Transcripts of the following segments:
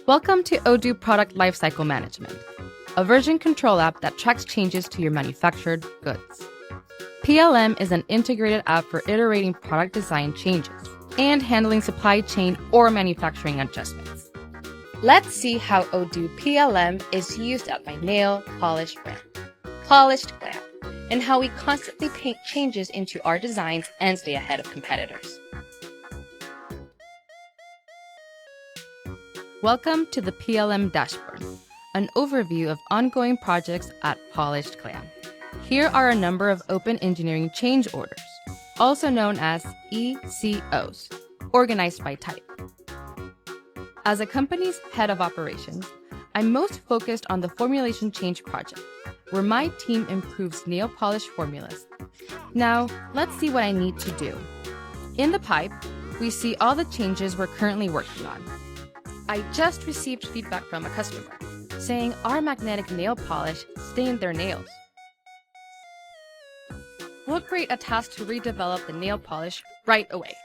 Welcome to Odoo Product Lifecycle Management, a version control app that tracks changes to your manufactured goods. PLM is an integrated app for iterating product design changes and handling supply chain or manufacturing adjustments. Let's see how Odoo PLM is used at my nail polish brand, Polished Glam, and how we constantly paint changes into our designs and stay ahead of competitors. Welcome to the PLM dashboard, an overview of ongoing projects at Polished Glam. Here are a number of open engineering change orders, also known as ECOs, organized by type. As a company's head of operations, I'm most focused on the formulation change project, where my team improves nail polish formulas. Now, let's see what I need to do. In the pipe, we see all the changes we're currently working on. I just received feedback from a customer saying our magnetic nail polish stained their nails. We'll create a task to redevelop the nail polish right away.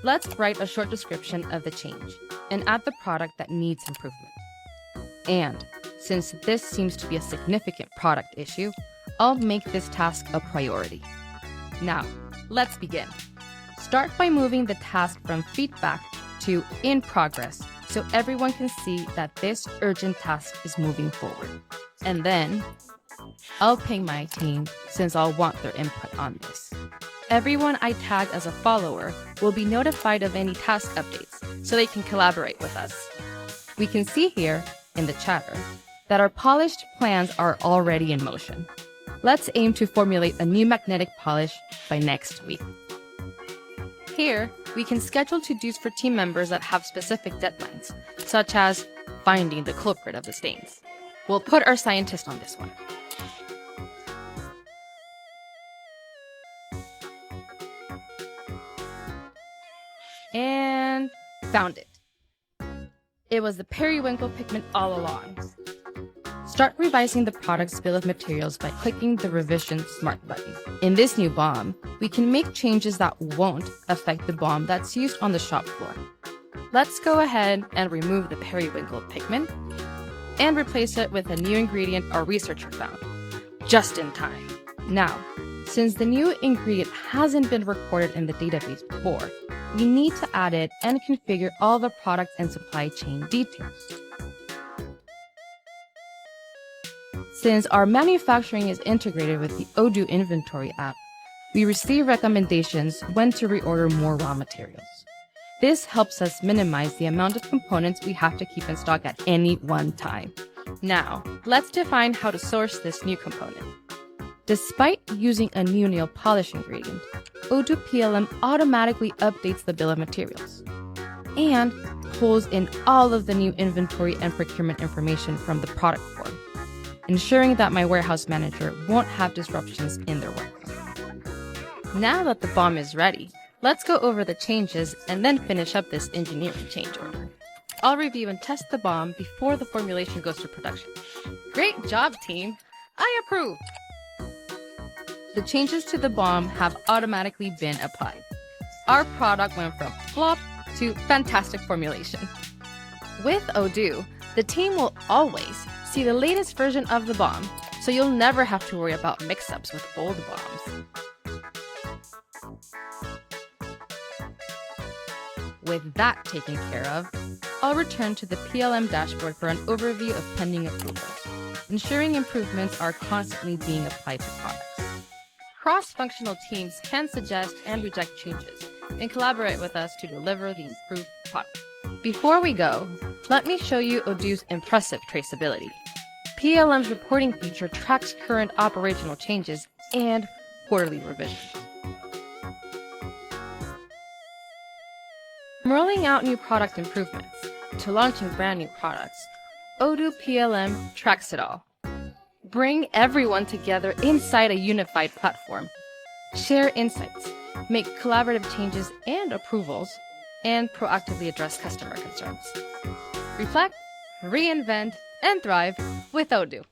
Let's write a short description of the change and add the product that needs improvement. And since this seems to be a significant product issue, I'll make this task a priority. Now, let's begin. Start by moving the task from feedback to in progress so everyone can see that this urgent task is moving forward. And then, I'll ping my team since I'll want their input on this. Everyone I tag as a follower will be notified of any task updates so they can collaborate with us. We can see here, in the chatter, that our polished plans are already in motion. Let's aim to formulate a new magnetic polish by next week. Here, we can schedule to-dos for team members that have specific deadlines, such as finding the culprit of the stains. We'll put our scientist on this one. And found it. It was the periwinkle pigment all along. Start revising the product's bill of materials by clicking the Revision Smart button. In this new BoM, we can make changes that won't affect the BoM that's used on the shop floor. Let's go ahead and remove the periwinkle pigment and replace it with a new ingredient our researcher found, just in time. Now, since the new ingredient hasn't been recorded in the database before, we need to add it and configure all the product and supply chain details. Since our manufacturing is integrated with the Odoo Inventory app, we receive recommendations when to reorder more raw materials. This helps us minimize the amount of components we have to keep in stock at any one time. Now, let's define how to source this new component. Despite using a new nail polish ingredient, Odoo PLM automatically updates the bill of materials and pulls in all of the new inventory and procurement information from the product form, ensuring that my warehouse manager won't have disruptions in their work. Now that the BoM is ready, let's go over the changes and then finish up this engineering change order. I'll review and test the BoM before the formulation goes to production. Great job, team! I approve! The changes to the BoM have automatically been applied. Our product went from flop to fantastic formulation. With Odoo, the team will always see the latest version of the BoM, so you'll never have to worry about mix-ups with old BoMs. With that taken care of, I'll return to the PLM dashboard for an overview of pending approvals, ensuring improvements are constantly being applied to products. Cross-functional teams can suggest and reject changes and collaborate with us to deliver the improved product. Before we go, let me show you Odoo's impressive traceability. PLM's reporting feature tracks current operational changes and quarterly revisions. From rolling out new product improvements to launching brand new products, Odoo PLM tracks it all. Bring everyone together inside a unified platform. Share insights, make collaborative changes and approvals, and proactively address customer concerns. Reflect, reinvent, and thrive with Odoo.